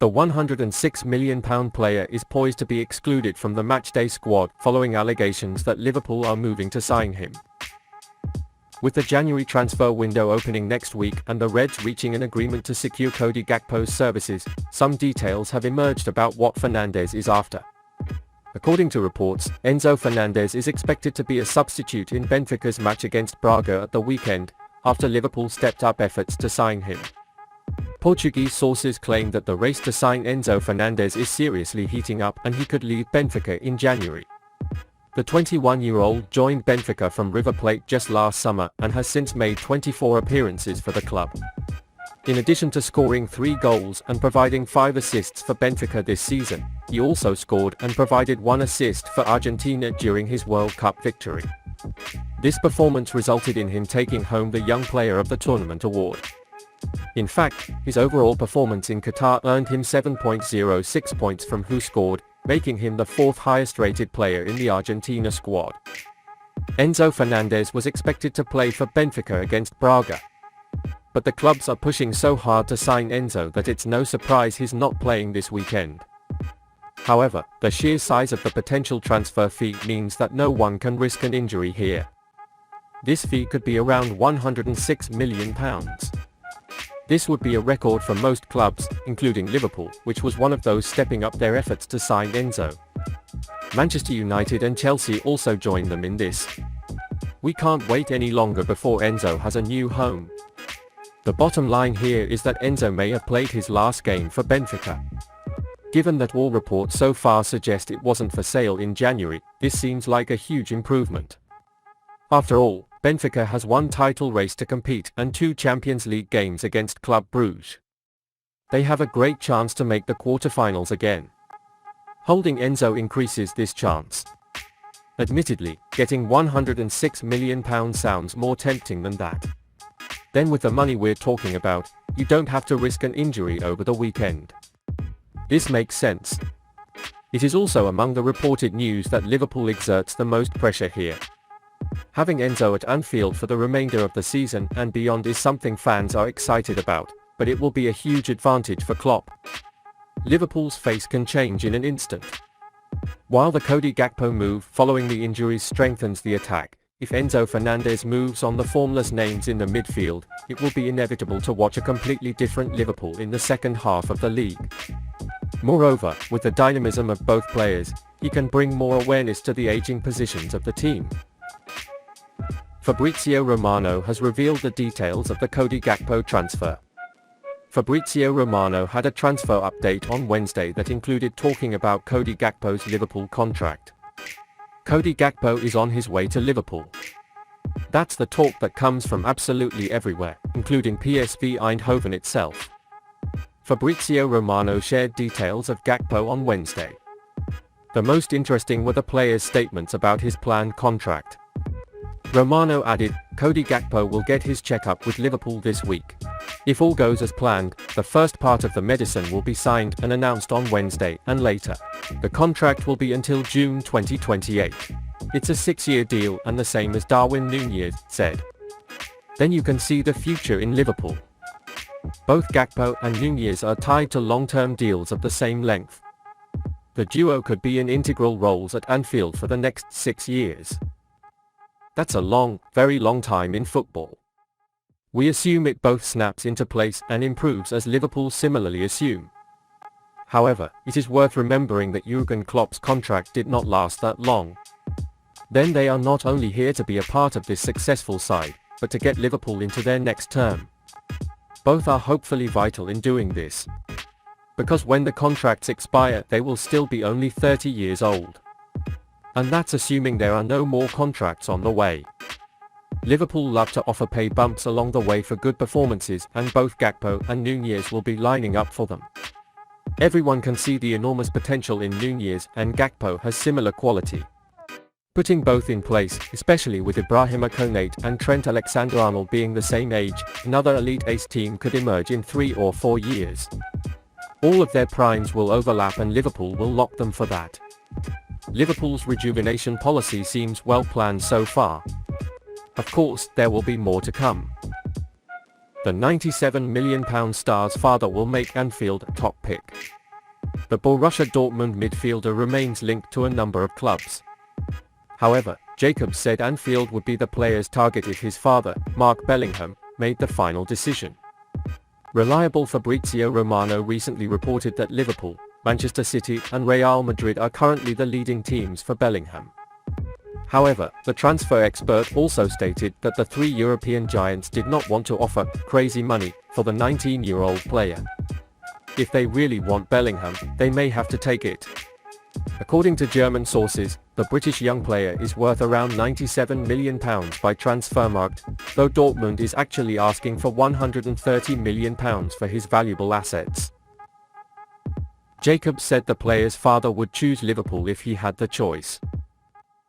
The £106 million player is poised to be excluded from the matchday squad following allegations that Liverpool are moving to sign him. With the January transfer window opening next week and the Reds reaching an agreement to secure Cody Gakpo's services, some details have emerged about what Fernandez is after. According to reports, Enzo Fernandez is expected to be a substitute in Benfica's match against Braga at the weekend, after Liverpool stepped up efforts to sign him. Portuguese sources claim that the race to sign Enzo Fernandez is seriously heating up and he could leave Benfica in January. The 21-year-old joined Benfica from River Plate just last summer and has since made 24 appearances for the club. In addition to scoring 3 goals and providing 5 assists for Benfica this season, he also scored and provided 1 assist for Argentina during his World Cup victory. This performance resulted in him taking home the Young Player of the Tournament award. In fact, his overall performance in Qatar earned him 7.06 points from WhoScored, making him the 4th highest rated player in the Argentina squad. Enzo Fernandez was expected to play for Benfica against Braga. But the clubs are pushing so hard to sign Enzo that it's no surprise he's not playing this weekend. However, the sheer size of the potential transfer fee means that no one can risk an injury here. This fee could be around £106 million. This would be a record for most clubs, including Liverpool, which was one of those stepping up their efforts to sign Enzo. Manchester United and Chelsea also joined them in this. We can't wait any longer before Enzo has a new home. The bottom line here is that Enzo may have played his last game for Benfica. Given that all reports so far suggest it wasn't for sale in January, this seems like a huge improvement. After all, Benfica has one title race to compete and 2 Champions League games against Club Brugge. They have a great chance to make the quarter-finals again. Holding Enzo increases this chance. Admittedly, getting £106 million sounds more tempting than that. Then with the money we're talking about, you don't have to risk an injury over the weekend. This makes sense. It is also among the reported news that Liverpool exerts the most pressure here. Having Enzo at Anfield for the remainder of the season and beyond is something fans are excited about, but it will be a huge advantage for Klopp. Liverpool's face can change in an instant. While the Cody Gakpo move following the injuries strengthens the attack, if Enzo Fernandez moves on the formless names in the midfield, it will be inevitable to watch a completely different Liverpool in the second half of the league. Moreover, with the dynamism of both players, he can bring more awareness to the aging positions of the team. Fabrizio Romano has revealed the details of the Cody Gakpo transfer. Fabrizio Romano had a transfer update on Wednesday that included talking about Cody Gakpo's Liverpool contract. Cody Gakpo is on his way to Liverpool. That's the talk that comes from absolutely everywhere, including PSV Eindhoven itself. Fabrizio Romano shared details of Gakpo on Wednesday. The most interesting were the player's statements about his planned contract. Romano added, Cody Gakpo will get his checkup with Liverpool this week. If all goes as planned, the first part of the medicine will be signed and announced on Wednesday, and later, the contract will be until June 2028. It's a 6-year deal and the same as Darwin Nunez said. Then you can see the future in Liverpool. Both Gakpo and Nunez are tied to long-term deals of the same length. The duo could be in integral roles at Anfield for the next 6 years. That's a long, very long time in football. We assume it both snaps into place and improves as Liverpool similarly assume. However, it is worth remembering that Jürgen Klopp's contract did not last that long. Then they are not only here to be a part of this successful side, but to get Liverpool into their next term. Both are hopefully vital in doing this. Because when the contracts expire, they will still be only 30 years old. And that's assuming there are no more contracts on the way. Liverpool love to offer pay bumps along the way for good performances, and both Gakpo and Nunez will be lining up for them. Everyone can see the enormous potential in Nunez, and Gakpo has similar quality. Putting both in place, especially with Ibrahima Konate and Trent Alexander-Arnold being the same age, another elite ace team could emerge in 3 or 4 years. All of their primes will overlap and Liverpool will lock them for that. Liverpool's rejuvenation policy seems well planned so far. Of course, there will be more to come. The £97 million star's father will make Anfield a top pick. The Borussia Dortmund midfielder remains linked to a number of clubs. However, Jacobs said Anfield would be the player's target if his father, Jude Bellingham, made the final decision. Reliable Fabrizio Romano recently reported that Liverpool, Manchester City and Real Madrid are currently the leading teams for Bellingham. However, the transfer expert also stated that the three European giants did not want to offer crazy money for the 19-year-old player. If they really want Bellingham, they may have to take it. According to German sources, the British young player is worth around £97 million by Transfermarkt, though Dortmund is actually asking for £130 million for his valuable assets. Jacobs said the player's father would choose Liverpool if he had the choice.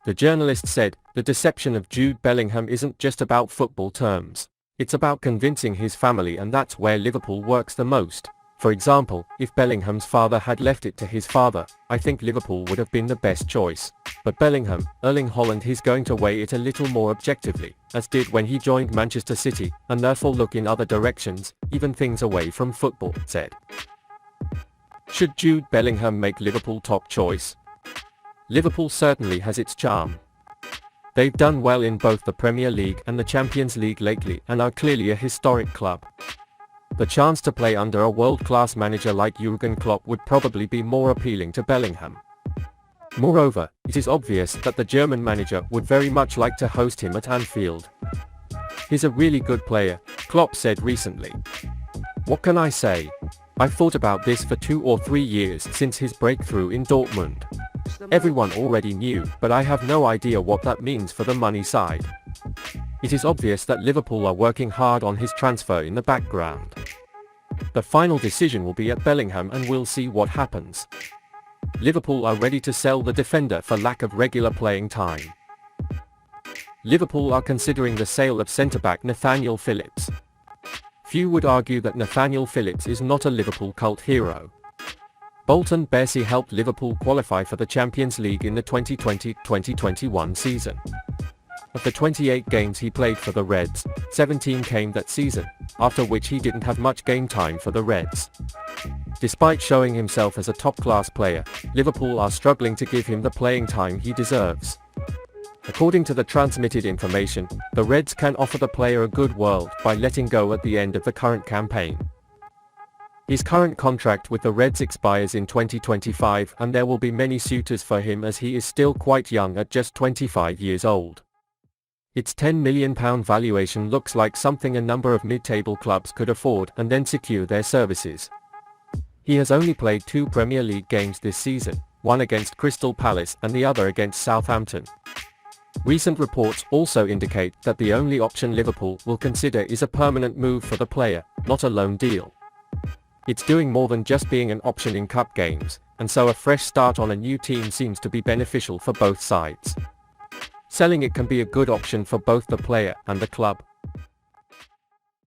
The journalist said, the deception of Jude Bellingham isn't just about football terms. It's about convincing his family, and that's where Liverpool works the most. For example, if Bellingham's father had left it to his father, I think Liverpool would have been the best choice. But Bellingham, Erling Haaland, he's going to weigh it a little more objectively, as did when he joined Manchester City, and therefore look in other directions, even things away from football, said. Should Jude Bellingham make Liverpool top choice? Liverpool certainly has its charm. They've done well in both the Premier League and the Champions League lately and are clearly a historic club. The chance to play under a world-class manager like Jürgen Klopp would probably be more appealing to Bellingham. Moreover, it is obvious that the German manager would very much like to host him at Anfield. He's a really good player, Klopp said recently. What can I say? I've thought about this for 2 or 3 years since his breakthrough in Dortmund. Everyone already knew, but I have no idea what that means for the money side. It is obvious that Liverpool are working hard on his transfer in the background. The final decision will be at Bellingham, and we'll see what happens. Liverpool are ready to sell the defender for lack of regular playing time. Liverpool are considering the sale of centre-back Nat Phillips. Few would argue that Nat Phillips is not a Liverpool cult hero. Bolton Bersey helped Liverpool qualify for the Champions League in the 2020-2021 season. Of the 28 games he played for the Reds, 17 came that season, after which he didn't have much game time for the Reds. Despite showing himself as a top-class player, Liverpool are struggling to give him the playing time he deserves. According to the transmitted information, the Reds can offer the player a good world by letting go at the end of the current campaign. His current contract with the Reds expires in 2025, and there will be many suitors for him as he is still quite young at just 25 years old. Its £10 million valuation looks like something a number of mid-table clubs could afford and then secure their services. He has only played 2 Premier League games this season, one against Crystal Palace and the other against Southampton. Recent reports also indicate that the only option Liverpool will consider is a permanent move for the player, not a loan deal. It's doing more than just being an option in cup games, and so a fresh start on a new team seems to be beneficial for both sides. Selling it can be a good option for both the player and the club.